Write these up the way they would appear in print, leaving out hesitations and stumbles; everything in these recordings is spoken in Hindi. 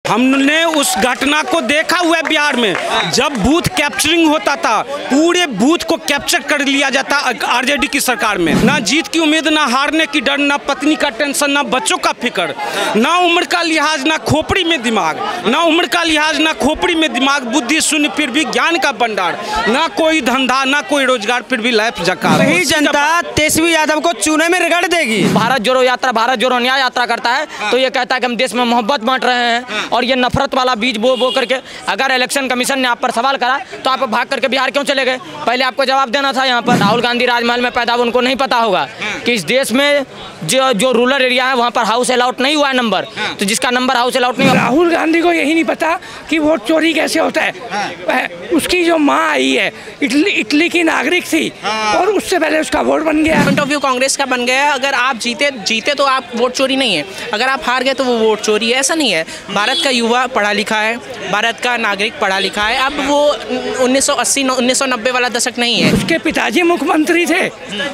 हमने उस घटना को देखा हुआ है बिहार में, जब बूथ कैप्चरिंग होता था, पूरे बूथ को कैप्चर कर लिया जाता आरजेडी की सरकार में। ना जीत की उम्मीद, ना हारने की डर, ना पत्नी का टेंशन, ना बच्चों का फिक्र, ना उम्र का लिहाज, ना खोपड़ी में दिमाग, ना उम्र का लिहाज, ना खोपड़ी में दिमाग, बुद्धि शून्य फिर भी ज्ञान का भंडार, ना कोई धंधा, ना कोई रोजगार, फिर भी लाइफ जकार। वही जनता तेजस्वी यादव को चूने में रगड़ देगी। भारत जोड़ो यात्रा, भारत जोड़ो न्याय यात्रा करता है तो ये कहता है कि हम देश में मोहब्बत बांट रहे हैं, और ये नफरत वाला बीज बो करके अगर इलेक्शन कमीशन ने आप पर सवाल करा तो आप भाग करके बिहार क्यों चले गए? पहले आपको जवाब देना था। यहाँ पर राहुल गांधी राजमहल में पैदा हुए, उनको नहीं पता होगा कि इस देश में जो रूरल एरिया है वहाँ पर हाउस अलाउट नहीं हुआ है नंबर, तो जिसका नंबर हाउस अलाउट नहीं हुआ। राहुल गांधी को यही नहीं पता कि वोट चोरी कैसे होता है। उसकी जो माँ आई है इटली की नागरिक थी और उससे पहले उसका वोट बन गया। पॉइंट ऑफ व्यू कांग्रेस का बन गया है, अगर आप जीते तो आप वोट चोरी नहीं है, अगर आप हार गए तो वो वोट चोरी है, ऐसा नहीं है। भारत का युवा पढ़ा लिखा है, भारत का नागरिक पढ़ा लिखा है, अब वो 1980-1990 वाला दशक नहीं है। उसके पिताजी मुख्यमंत्री थे,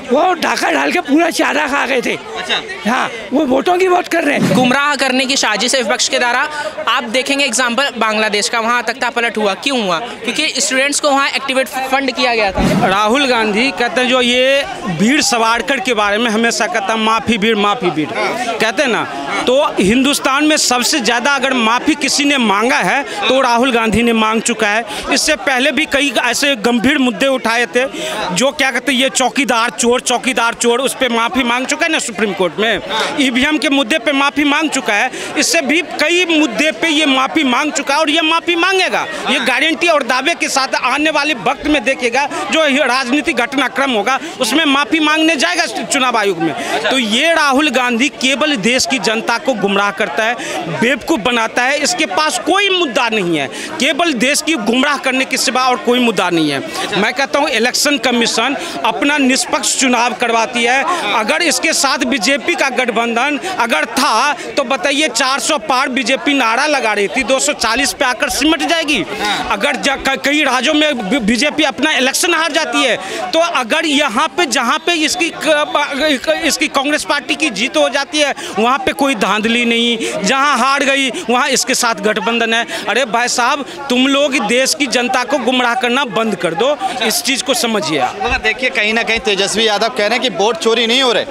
वो डाका डाल के पूरा चारा खा गए थे। अच्छा। हाँ, वो वोटों की वोट कर रहे हैं। गुमराह करने की साजिश है विपक्ष के द्वारा। आप देखेंगे एग्जाम्पल बांग्लादेश का, वहाँ तख्ता पलट हुआ, क्यों हुआ? क्योंकि स्टूडेंट्स को वहाँ एक्टिवेट फंड किया गया था। राहुल गांधी कहते हैं जो ये भीड़ सावरकर के बारे में हमेशा कहता है माफी भीड़ कहते हैं ना, तो हिंदुस्तान में सबसे ज़्यादा अगर माफ़ी किसी ने मांगा है तो राहुल गांधी ने मांग चुका है। इससे पहले भी कई ऐसे गंभीर मुद्दे उठाए थे, जो क्या कहते हैं ये चौकीदार चोर, उस पर माफ़ी मांग चुका है ना सुप्रीम कोर्ट में। ईवीएम के मुद्दे पे माफ़ी मांग चुका है, इससे भी कई मुद्दे पे ये माफ़ी मांग चुका है और ये माफ़ी मांगेगा। ये गारंटी और दावे के साथ आने वाले वक्त में देखेगा जो राजनीतिक घटनाक्रम होगा उसमें माफ़ी मांगने जाएगा चुनाव आयोग में। तो ये राहुल गांधी केवल देश की जनता को गुमराह करता है, बेवकूफ़ बनाता है। इसके पास कोई मुद्दा नहीं है, केवल देश की गुमराह करने के सिवा और कोई मुद्दा नहीं है। मैं कहता हूँ इलेक्शन कमीशन अपना निष्पक्ष चुनाव करवाती है। अगर इसके साथ बीजेपी का गठबंधन अगर था तो बताइए 400 पार बीजेपी नारा लगा रही थी, 240 पे आकर सिमट जाएगी। अगर कई राज्यों में बीजेपी अपना इलेक्शन हार जाती है तो अगर यहाँ पे जहाँ पे इसकी कांग्रेस पार्टी की जीत हो जाती है वहाँ पे कोई धांधली नहीं, जहाँ हार गई वहाँ इसके साथ गठबंधन है। अरे भाई साहब, तुम लोग देश की जनता को गुमराह करना बंद कर दो, इस चीज़ को समझिए। मगर देखिए कहीं ना कहीं तेजस्वी यादव कह रहे हैं कि वोट चोरी नहीं हो रहे,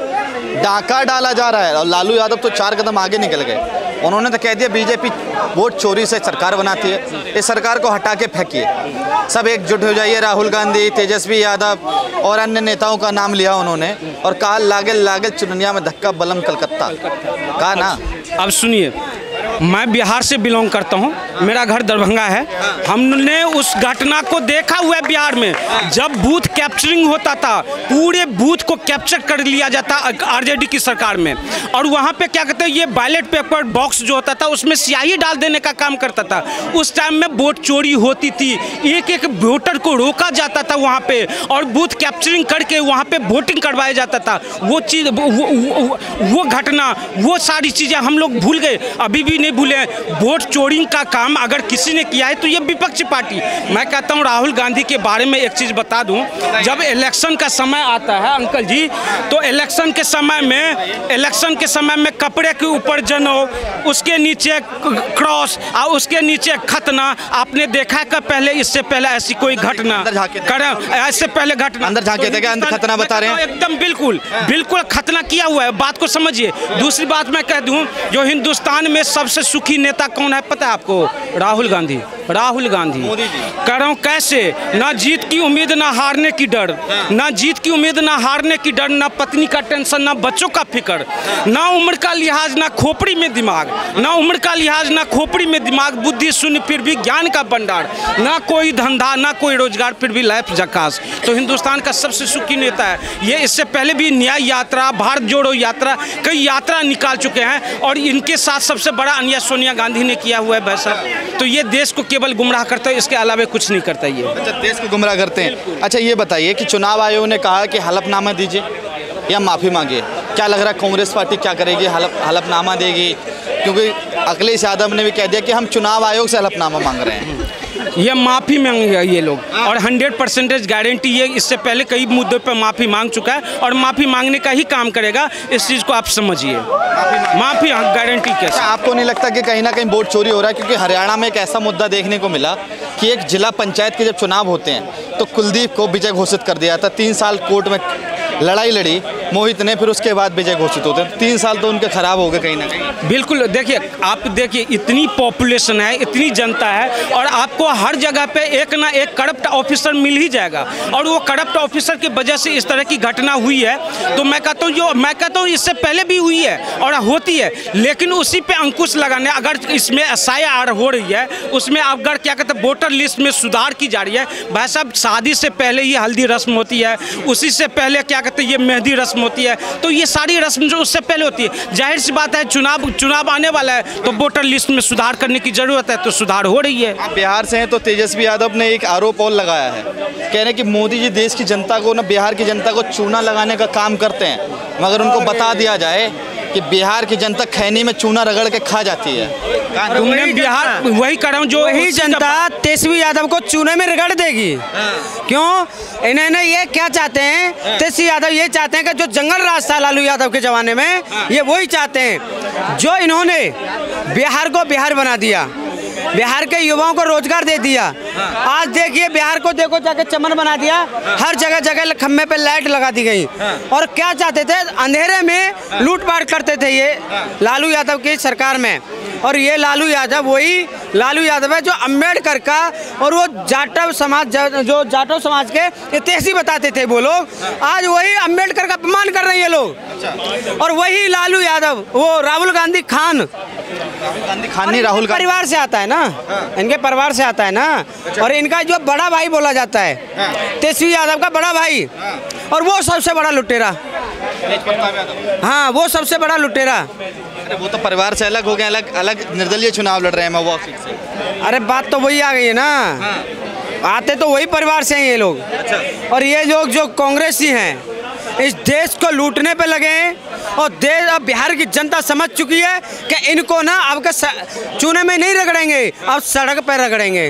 डाका डाला जा रहा है, और लालू यादव तो 4 कदम आगे निकल गए। उन्होंने तो कह दिया बीजेपी वोट चोरी से सरकार बनाती है, इस सरकार को हटा के फेंकिए, सब एकजुट हो जाइए। राहुल गांधी, तेजस्वी यादव और अन्य नेताओं का नाम लिया उन्होंने और कहा लागल चुननिया में धक्का बलम कलकत्ता कहा ना। अब सुनिए, मैं बिहार से बिलोंग करता हूं, मेरा घर दरभंगा है। हमने उस घटना को देखा हुआ है बिहार में, जब बूथ कैप्चरिंग होता था, पूरे बूथ को कैप्चर कर लिया जाता आरजेडी की सरकार में। और वहां पे क्या कहते हैं ये बैलेट पेपर बॉक्स जो होता था उसमें स्याही डाल देने का काम करता था। उस टाइम में वोट चोरी होती थी, एक वोटर को रोका जाता था वहाँ पे और बूथ कैप्चरिंग करके वहाँ पे वोटिंग करवाया जाता था। वो चीज़ वो घटना, वो सारी चीज़ें हम लोग भूल गए, अभी भी नहीं भूले। वोट चोरी का काम अगर किसी ने किया है तो ये विपक्षी पार्टी। मैं कहता हूँ राहुल गांधी के बारे में एक चीज़ बता दूं, जब इलेक्शन का समय आता है अंकल जी, तो इलेक्शन के समय में कपड़े के ऊपर जनेऊ, उसके नीचे क्रॉस और उसके नीचे खतना, आपने देखा है पहले? इससे पहले ऐसी कोई घटना ऐसे पहले घटना अंदर झांके थे क्या? अंदर खतना बता रहे हैं एकदम बिल्कुल खतना किया हुआ है, बात को समझिए। दूसरी बात मैं कह दूं, जो हिंदुस्तान में सबसे सुखी नेता कौन है पता है आपको? राहुल गांधी कह रहा हूँ। कैसे? ना जीत की उम्मीद, ना हारने की डर, ना जीत की उम्मीद, ना हारने की डर, ना पत्नी का टेंशन, ना बच्चों का फिक्र, ना उम्र का लिहाज, ना खोपड़ी में दिमाग, ना उम्र का लिहाज, ना खोपड़ी में दिमाग, बुद्धि शून्य फिर भी ज्ञान का भंडार, ना कोई धंधा, ना कोई रोजगार, फिर भी लाइफ झकास। तो हिंदुस्तान का सबसे सुखी नेता है ये। इससे पहले भी न्याय यात्रा, भारत जोड़ो यात्रा, कई यात्रा निकाल चुके हैं और इनके साथ सबसे बड़ा अन्याय सोनिया गांधी ने किया हुआ है भाई साहब। तो ये देश को केवल गुमराह करता है, इसके अलावा कुछ नहीं करता ये। अच्छा, देश को गुमराह करते हैं। अच्छा ये बताइए कि चुनाव आयोग ने कहा कि हलफनामा दीजिए या माफ़ी मांगिए, क्या लग रहा है कांग्रेस पार्टी क्या करेगी? हलफनामा देगी? क्योंकि अखिलेश यादव ने भी कह दिया कि हम चुनाव आयोग से हलफनामा मांग रहे हैं। ये माफ़ी मांगे ये लोग और 100% गारंटी ये इससे पहले कई मुद्दों पर माफ़ी मांग चुका है और माफ़ी मांगने का ही काम करेगा। इस चीज़ को आप समझिए, माफ़ी गारंटी कैसे। आपको नहीं लगता कि कहीं ना कहीं वोट चोरी हो रहा है? क्योंकि हरियाणा में एक ऐसा मुद्दा देखने को मिला कि एक जिला पंचायत के जब चुनाव होते हैं तो कुलदीप को विजय घोषित कर दिया था। 3 साल कोर्ट में लड़ाई लड़ी मोहित ने, फिर उसके बाद विजय घोषित होते हैं। 3 साल तो उनके खराब हो गए कहीं ना कहीं। बिल्कुल, देखिए आप देखिए इतनी पॉपुलेशन है, इतनी जनता है और आपको हर जगह पे एक ना एक करप्ट ऑफिसर मिल ही जाएगा और वो करप्ट ऑफिसर की वजह से इस तरह की घटना हुई है। तो मैं कहता हूँ इससे पहले भी हुई है और होती है, लेकिन उसी पे अंकुश लगाने अगर इसमें SIR हो रही है, उसमें अगर क्या कहते हैं वोटर लिस्ट में सुधार की जा रही है। भाई साहब, शादी से पहले ये हल्दी रस्म होती है, उसी से पहले क्या कहते हैं ये मेहंदी रस्म होती है, तो ये सारी रस्म जो उससे पहले होती है। जाहिर सी बात है चुनाव आने वाला है तो वोटर लिस्ट में सुधार करने की जरूरत है, तो सुधार हो रही है। आप बिहार से हैं तो तेजस्वी यादव ने एक आरोप और लगाया है, कह रहे हैं कि मोदी जी देश की जनता को ना, बिहार की जनता को चूना लगाने का काम करते हैं, मगर उनको बता दिया जाए कि बिहार की जनता खैनी में चूना रगड़ के खा जाती है। तुमने बिहार वही कर रहा हूँ जो वही जनता तेजस्वी यादव को चूने में रगड़ देगी। क्यों? इन्होंने ये क्या चाहते हैं, तेजस्वी यादव ये चाहते हैं कि जो जंगल राज था लालू यादव के जमाने में, ये वही चाहते हैं। जो इन्होंने बिहार को बिहार बना दिया, बिहार के युवाओं को रोजगार दे दिया। आज देखिए बिहार को देखो जाके चमन बना दिया, हर जगह जगह खम्भे पे लाइट लगा दी गई। और क्या चाहते थे, अंधेरे में लूटपाट करते थे ये लालू यादव की सरकार में। और ये लालू यादव वही लालू यादव है जो अम्बेडकर का और वो जाटव समाज, जो जाटव समाज के इतिहासी बताते थे वो लोग, आज वही अम्बेडकर का अपमान कर रहे हैं ये लोग। और वही लालू यादव, वो राहुल गांधी खान नहीं, राहुल परिवार से आता है ना, इनके परिवार से आता है ना। और इनका जो बड़ा भाई बोला जाता है तेजस्वी यादव का बड़ा भाई, और वो सबसे बड़ा लुटेरा। हाँ, वो सबसे बड़ा लुटेरा। अरे वो तो परिवार से अलग हो गए, अलग निर्दलीय चुनाव लड़ रहे हैं महुआ सीट से। अरे बात तो वही आ गई है ना। आते तो वही परिवार से हैं ये लोग। और ये लोग जो कांग्रेसी हैं इस देश को लूटने पे लगे हैं और देश, अब बिहार की जनता समझ चुकी है कि इनको ना अब चूने में नहीं रगड़ेंगे, अब सड़क पर रगड़ेंगे।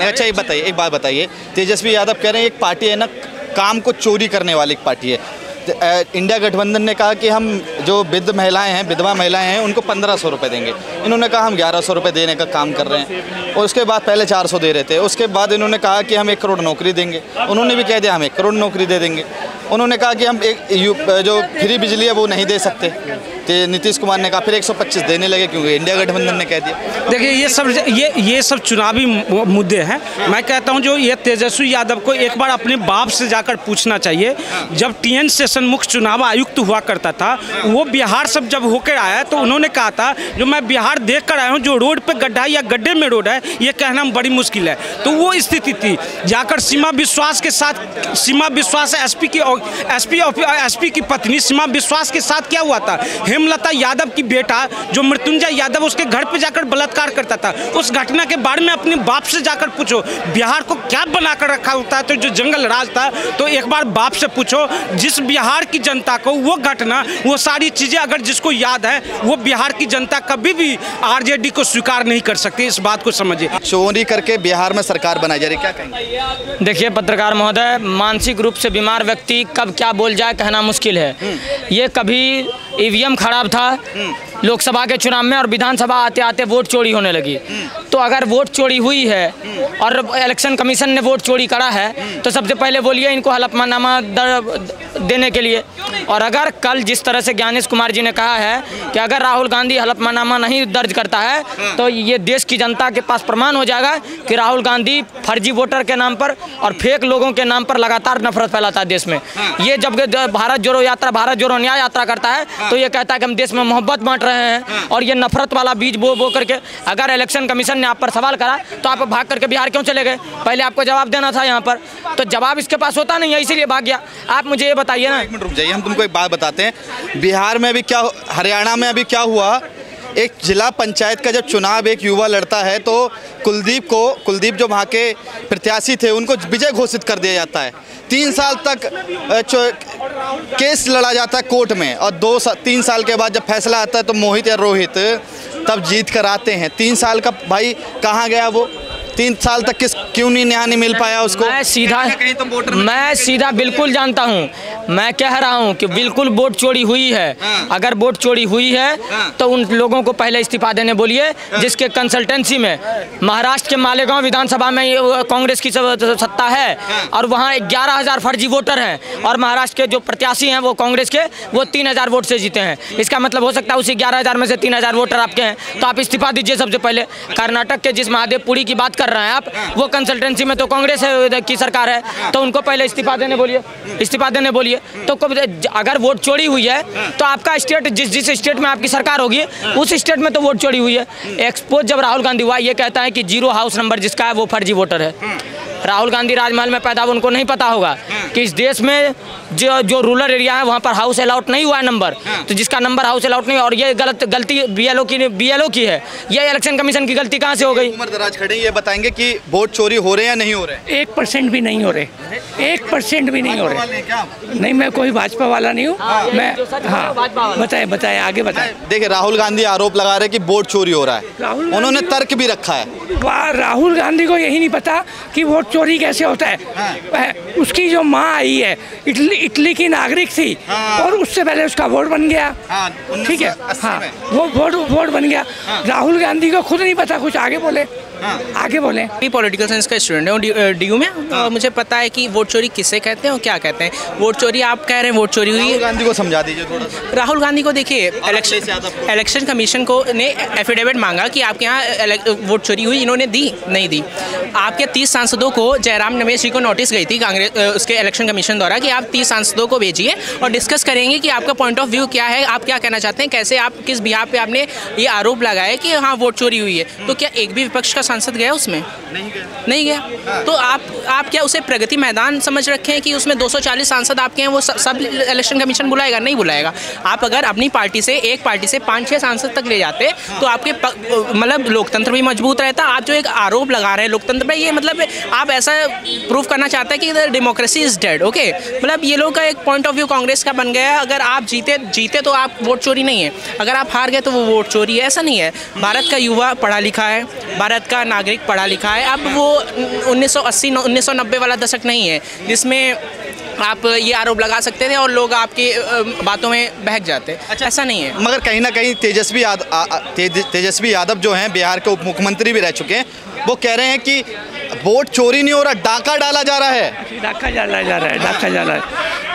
अच्छा एक बात बताइए, तेजस्वी यादव कह रहे हैं एक पार्टी है ना काम को चोरी करने वाली एक पार्टी है। इंडिया गठबंधन ने कहा कि हम जो विधवा महिलाएं हैं उनको 1500 रुपये देंगे। इन्होंने कहा हम 1100 रुपये देने का काम कर रहे हैं। और उसके बाद पहले 400 दे रहे थे, उसके बाद इन्होंने कहा कि हम 1 करोड़ नौकरी देंगे। उन्होंने भी कह दिया हम 1 करोड़ नौकरी दे देंगे। उन्होंने कहा कि हम जो फ्री बिजली है वो नहीं दे सकते। तो नीतीश कुमार ने कहा, फिर 125 देने लगे क्योंकि इंडिया गठबंधन ने कह दिया। देखिए ये सब चुनावी मुद्दे हैं। मैं कहता हूं जो ये तेजस्वी यादव को एक बार अपने बाप से जाकर पूछना चाहिए। जब TN सेशन मुख्य चुनाव आयुक्त हुआ करता था, वो बिहार सब जब होकर आया तो उन्होंने कहा था जो मैं बिहार देख कर आया हूँ, जो रोड पे गड्ढा या गड्ढे में रोड है ये कहना बड़ी मुश्किल है। तो वो स्थिति थी। जाकर सीमा विश्वास के साथ, सीमा विश्वास एसपी की पत्नी सीमा विश्वास के साथ क्या हुआ था, हेमलता यादव की बेटा जो मृत्युंजय यादव उसके घर पे जाकर बलात्कार करता था। उस घटना के बारे में अपने बाप से जाकर पूछो बिहार को क्या बनाकर रखा होता है, तो जो जंगल राज था। तो एक बार बाप से पूछो, जिस बिहार की जनता को वो घटना, वो सारी चीजें अगर जिसको याद है, वो बिहार की जनता कभी भी RJD को स्वीकार नहीं कर सकती। इस बात को समझिए। चोरी करके बिहार में सरकार बनाई जा रही, क्या कहेंगे? देखिए पत्रकार महोदय, मानसिक रूप से बीमार व्यक्ति कब क्या बोल जाए कहना मुश्किल है। ये कभी EVM खराब था लोकसभा के चुनाव में और विधानसभा आते आते वोट चोरी होने लगी। तो अगर वोट चोरी हुई है और इलेक्शन कमीशन ने वोट चोरी करा है तो सबसे पहले बोलिए इनको हलफनामा देने के लिए। और अगर कल जिस तरह से ज्ञानेश कुमार जी ने कहा है कि अगर राहुल गांधी हलफनामा नहीं दर्ज करता है तो ये देश की जनता के पास प्रमाण हो जाएगा कि राहुल गांधी फर्जी वोटर के नाम पर और फेक लोगों के नाम पर लगातार नफरत फैलाता है देश में। ये जब भारत जोड़ो यात्रा, भारत जोड़ो न्याय यात्रा करता है तो ये कहता है कि हम देश में मोहब्बत बांट रहे हैं, और ये नफरत वाला बीज बो करके अगर इलेक्शन कमीशन ने आप पर सवाल करा तो आप भाग करके बिहार क्यों चले गए? पहले आपको जवाब देना था यहाँ पर, तो जवाब इसके पास होता नहीं है, इसीलिए भाग गया। आप मुझे ये बताइए ना। एक मिनट रुक जाइए, हम तुमको एक बात बताते हैं। बिहार में अभी क्या, हरियाणा में अभी क्या हुआ, एक जिला पंचायत का जब चुनाव एक युवा लड़ता है तो कुलदीप जो वहाँ के प्रत्याशी थे उनको विजय घोषित कर दिया जाता है। 3 साल तक केस लड़ा जाता है कोर्ट में, और 2-3 साल के बाद जब फैसला आता है तो मोहित या रोहित तब जीत कर आते हैं। 3 साल का भाई कहाँ गया वो? 3 साल तक क्यों नहीं न्याय नहीं मिल पाया उसको? मैं सीधा बिल्कुल जानता हूँ। मैं कह रहा हूँ कि बिल्कुल वोट चोरी हुई है। अगर वोट चोरी हुई है तो उन लोगों को पहले इस्तीफा देने बोलिए जिसके कंसल्टेंसी में महाराष्ट्र के मालेगांव विधानसभा में कांग्रेस की सत्ता है और वहाँ 11,000 फर्जी वोटर हैं और महाराष्ट्र के जो प्रत्याशी हैं वो कांग्रेस के वो 3,000 वोट से जीते हैं। इसका मतलब हो सकता है उसी 11,000 में से 3,000 वोटर आपके हैं, तो आप इस्तीफा दीजिए सबसे पहले। कर्नाटक के जिस महादेवपुरी की बात कर रहे हैं आप, वो कंसल्टेंसी में तो कांग्रेस की सरकार है, तो उनको पहले इस्तीफा देने बोलिए, इस्तीफा देने बोलिए। तो अगर वोट चोरी हुई है तो आपका स्टेट जिस स्टेट में आपकी सरकार होगी उस स्टेट में तो वोट चोरी हुई है। एक्सपोज जब राहुल गांधी हुआ ये कहता है कि 0 हाउस नंबर जिसका है वो फर्जी वोटर है। राहुल गांधी राजमहल में पैदा हुए, उनको नहीं पता होगा कि इस देश में जो रूरल एरिया है वहाँ पर हाउस अलाउट नहीं हुआ है नंबर, तो जिसका नंबर हाउस अलाउट नहीं, और ये गलती BLO की है। ये इलेक्शन कमीशन की गलती कहाँ से हो गई? उमर दराज खड़े ये बताएंगे कि वोट चोरी हो रहे हैं या नहीं हो रहे? 1% भी नहीं हो रहे, 1% भी नहीं हो रहे। नहीं, मैं कोई भाजपा वाला नहीं हूँ। मैं बताए आगे बताए। देखिए राहुल गांधी आरोप लगा रहे कि वोट चोरी हो रहा है, उन्होंने तर्क भी रखा है। राहुल गांधी को यही नहीं पता कि वोट चोरी कैसे होता है। उसकी जो माँ आई है इटली की नागरिक थी और उससे पहले उसका वोट बन गया। ठीक है, हाँ, वो वोट बन गया। राहुल गांधी को खुद नहीं पता कुछ। आगे बोले, आगे बोले। पॉलिटिकल साइंस का स्टूडेंट हूँ DU में, और मुझे पता है कि वोट चोरी किसे कहते हैं और क्या कहते हैं। वोट चोरी आप कह रहे हैं वोट चोरी हुई है, राहुल गांधी को समझा दीजिए थोड़ा सा। राहुल गांधी को देखिए, इलेक्शन कमीशन को ने एफिडेविट मांगा कि आपके यहाँ वोट चोरी हुई, इन्होंने दी नहीं दी। आपके 30 सांसदों को जयराम रमेश जी को नोटिस गई थी कांग्रेस उसके इलेक्शन कमीशन द्वारा कि आप 30 सांसदों को भेजिए और डिस्कस करेंगे कि आपका पॉइंट ऑफ व्यू क्या है, आप क्या कहना चाहते हैं, कैसे आप किस बिहार पे आपने ये आरोप लगाया कि हाँ वोट चोरी हुई है। तो क्या एक भी विपक्ष का सांसद गया उसमें? नहीं गया। तो आप क्या उसे प्रगति मैदान समझ रखे हैं कि उसमें 240 सांसद आपके हैं, वो सब इलेक्शन कमीशन बुलाएगा? नहीं बुलाएगा। आप अगर अपनी पार्टी से, एक पार्टी से 5-6 सांसद तक ले जाते तो आपके मतलब लोकतंत्र भी मजबूत रहता। आप जो एक आरोप लगा रहे हैं लोकतंत्र पे, ये मतलब आप ऐसा प्रूव करना चाहते हैं कि डेमोक्रेसी इज डेड। ओके, मतलब ये लोग का एक पॉइंट ऑफ व्यू कांग्रेस का बन गया है। अगर आप जीते तो आप वोट चोरी नहीं है, अगर आप हार गए तो वो वोट चोरी है। ऐसा नहीं है। भारत का युवा पढ़ा लिखा है, भारत का नागरिक पढ़ा लिखा है। अब वो 1980-1990 वाला दशक नहीं है जिसमें आप ये आरोप लगा सकते थे और लोग आपकी बातों में बहक जाते। अच्छा, ऐसा नहीं है। मगर कहीं ना कहीं तेजस्वी यादव जो हैं बिहार के उप मुख्यमंत्री भी रह चुके हैं, वो कह रहे हैं कि वोट चोरी नहीं हो रहा, डाका डाला जा रहा है। डाका डाला जा रहा है, डाका डाला है।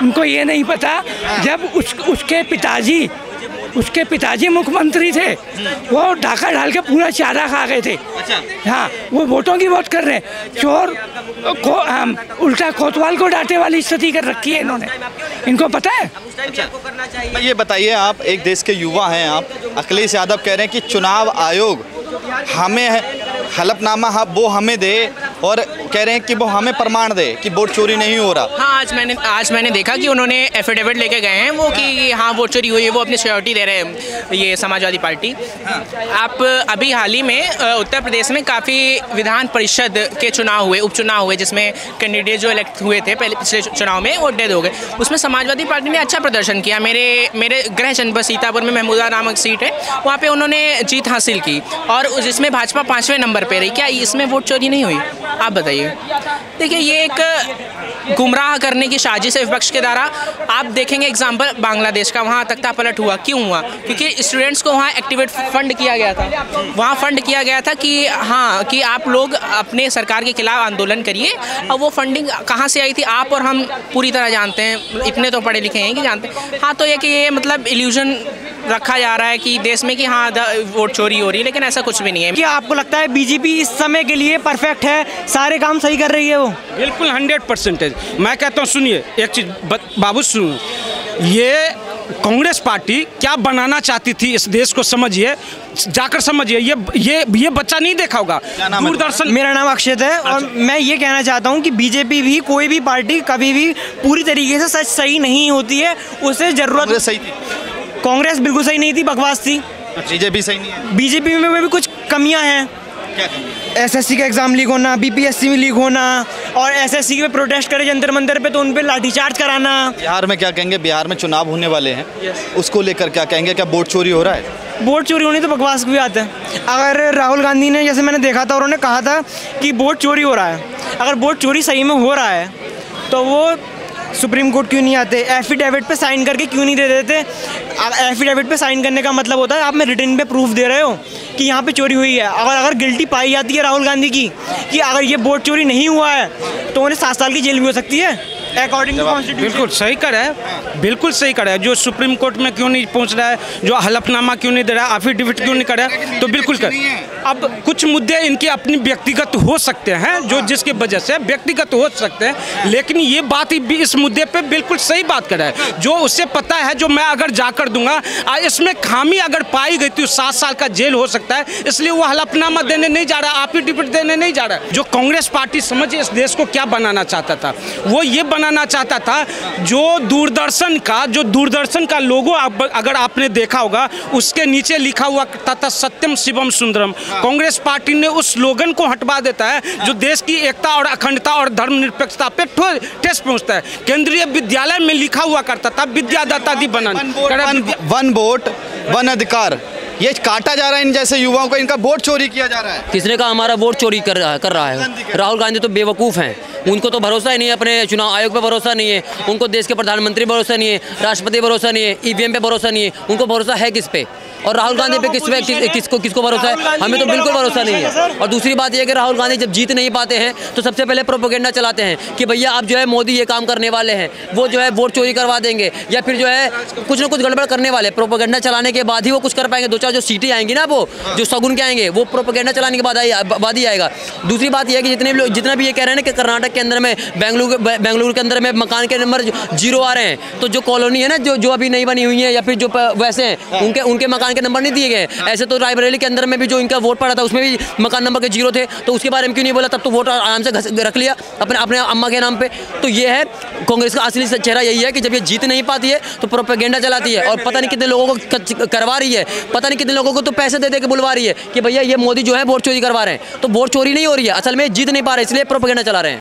उनको ये नहीं पता जब उसके पिताजी मुख्यमंत्री थे, वो डाका डाल के पूरा चारा खा गए थे। हाँ, वो वोटों की बात कर रहे हैं। चोर को उल्टा कोतवाल को डांटे वाली स्थिति कर रखी है इन्होंने। इनको पता है। ये बताइए, आप एक देश के युवा हैं, आप अखिलेश यादव कह रहे हैं कि चुनाव आयोग हमें हलफनामा वो हमें दे और कह रहे हैं कि वो हमें प्रमाण दे कि वोट चोरी नहीं हो रहा। हाँ, आज मैंने देखा कि उन्होंने एफिडेविट लेके गए हैं वो कि हाँ वोट चोरी हुई है, वो अपनी सिक्योरिटी दे रहे हैं ये समाजवादी पार्टी। आप अभी हाल ही में उत्तर प्रदेश में काफ़ी विधान परिषद के चुनाव हुए, उपचुनाव हुए, जिसमें कैंडिडेट जो इलेक्ट हुए थे पहले पिछले चुनाव में वो डेथ हो गए। उसमें समाजवादी पार्टी ने अच्छा प्रदर्शन किया। मेरे गृह जनपद सीतापुर में महमूदा नामक सीट है, वहाँ पर उन्होंने जीत हासिल की और जिसमें भाजपा 5वें नंबर पर रही। क्या इसमें वोट चोरी नहीं हुई? आप बताइए। देखिए, ये एक गुमराह करने की साजिश है विपक्ष के द्वारा। आप देखेंगे एग्जाम्पल बांग्लादेश का, वहाँ तख्ता पलट हुआ। क्यों हुआ? क्योंकि स्टूडेंट्स को वहाँ एक्टिवेट फंड किया गया था। वहाँ फंड किया गया था कि हाँ कि आप लोग अपने सरकार के खिलाफ आंदोलन करिए। और वो फंडिंग कहाँ से आई थी आप और हम पूरी तरह जानते हैं, इतने तो पढ़े लिखे हैं कि जानते हैं। हाँ, तो ये मतलब इल्यूजन रखा जा रहा है कि देश में कि हाँ वोट चोरी हो रही है, लेकिन ऐसा कुछ भी नहीं है। क्या आपको लगता है बीजेपी इस समय के लिए परफेक्ट है, सारे काम सही कर रही है वो? बिल्कुल 100%। मैं कहता हूँ, सुनिए एक चीज़ बाबू, सुनो, ये कांग्रेस पार्टी क्या बनाना चाहती थी इस देश को समझिए, जाकर समझिए। ये बच्चा नहीं देखा होगा दूरदर्शन। मेरा नाम अक्षित है। और मैं ये कहना चाहता हूँ कि बीजेपी भी, कोई भी पार्टी कभी भी पूरी तरीके से सच सही नहीं होती है। उसे जरूरत सही थी, कांग्रेस बिल्कुल सही नहीं थी, बकवास थी। बीजेपी सही नहीं है। बीजेपी में भी कुछ कमियां हैं। क्या? SSC का एग्ज़ाम लीक होना, BPSC में लीक होना, और एसएससी पे प्रोटेस्ट करे जंतर मंतर पे तो उन पे लाठीचार्ज कराना। बिहार में क्या कहेंगे, बिहार में चुनाव होने वाले हैं, उसको लेकर क्या कहेंगे, क्या वोट चोरी हो रहा है? वोट चोरी होनी तो बकवास की बात है। अगर राहुल गांधी ने, जैसे मैंने देखा था, उन्होंने कहा था कि वोट चोरी हो रहा है, अगर वोट चोरी सही में हो रहा है तो वो सुप्रीम कोर्ट क्यों नहीं आते, एफिडेविट पे साइन करके क्यों नहीं दे देते? एफिडेविट पे साइन करने का मतलब होता है आप में रिटन पे प्रूफ दे रहे हो कि यहाँ पे चोरी हुई है। अगर गिल्टी पाई जाती है राहुल गांधी की कि अगर ये वोट चोरी नहीं हुआ है तो उन्हें 7 साल की जेल भी हो सकती है अकॉर्डिंग टू कॉन्स्टिट्यूशन। बिल्कुल सही कर है, बिल्कुल सही कर है। जो सुप्रीम कोर्ट में क्यों नहीं पहुंच रहा है, जो हलफनामा क्यों नहीं दे रहा है, एफिडेविट क्यों नहीं कर रहा है, तो बिल्कुल कर। अब कुछ मुद्दे इनके अपनी व्यक्तिगत हो सकते हैं, जो जिसकी वजह से व्यक्तिगत हो सकते हैं, लेकिन ये बात भी इस मुद्दे पे बिल्कुल सही बात कर रहा है। जो उससे पता है, जो मैं अगर जाकर दूंगा, इसमें खामी अगर पाई गई तो 7 साल का जेल हो सकता है, इसलिए वो हलफनामा देने नहीं जा रहा, एफिडेविट देने नहीं जा रहा। जो कांग्रेस पार्टी समझिए इस देश को क्या बनाना चाहता था, वो ये बनाना चाहता था जो दूरदर्शन का लोगो अगर आपने देखा होगा, उसके नीचे लिखा हुआ था सत्यम शिवम सुंदरम। कांग्रेस पार्टी ने उस स्लोगन को हटवा देता है जो देश की एकता और अखंडता और धर्मनिरपेक्षता पे ठेस पहुंचता है। केंद्रीय विद्यालय में लिखा हुआ करता था विद्यादाता दी बनाना, वन वोट वन अधिकार, ये काटा जा रहा है इन जैसे युवाओं को, इनका वोट चोरी किया जा रहा है। किसने कहा हमारा वोट चोरी कर रहा है? राहुल गांधी तो बेवकूफ़ हैं, उनको तो भरोसा ही नहीं है, अपने चुनाव आयोग पे भरोसा नहीं है, उनको देश के प्रधानमंत्री भरोसा नहीं है, राष्ट्रपति भरोसा नहीं है, ईवीएम पे भरोसा नहीं है, उनको भरोसा है किस पे? और राहुल गांधी पे किसको भरोसा है? हमें तो बिल्कुल भरोसा नहीं है। और दूसरी बात यह है कि राहुल गांधी जब जीत नहीं पाते हैं तो सबसे पहले प्रोपेगेंडा चलाते हैं कि भैया आप जो है मोदी ये काम करने वाले हैं, वो जो है वोट चोरी करवा देंगे, या फिर जो है कुछ ना कुछ गड़बड़ करने वाले। प्रोपेगेंडा चलाने के बाद ही वो कुछ कर पाएंगे। 2-4 जो सीटें आएंगी ना, वो जो सगुन के आएंगे, वो प्रोपेगेंडा चलाने के बाद ही आएगा। दूसरी बात यह है कि जितना भी ये कह रहे हैं ना कि कर्नाटक के अंदर में, बेंगलुरु के अंदर में मकान के नंबर 0 आ रहे हैं, तो जो कॉलोनी है ना, जो अभी नई बनी हुई है या फिर जो वैसे हैं, उनके मकान के नंबर नहीं दिए गए। ऐसे तो रायबरेली के अंदर में भी जो इनका वोट पड़ा था उसमें भी मकान नंबर के 0 थे, तो उसके बारे में क्यों नहीं बोला? तब तो वोट आराम से रख लिया अपने अम्मा के नाम पे। तो ये है कांग्रेस का असली चेहरा, यही है कि जब ये जीत नहीं पाती है तो प्रोपेगेंडा चलाती है, और पता नहीं कितने लोगों को करवा रही है, पता नहीं कितने लोगों को तो पैसे दे के बुलवा रही है कि भैया ये मोदी जो है वोट चोरी करवा रहे हैं। तो वोट चोरी नहीं हो रही है, असल में जीत नहीं पा रहे, इसलिए प्रोपेगेंडा चला रहे हैं।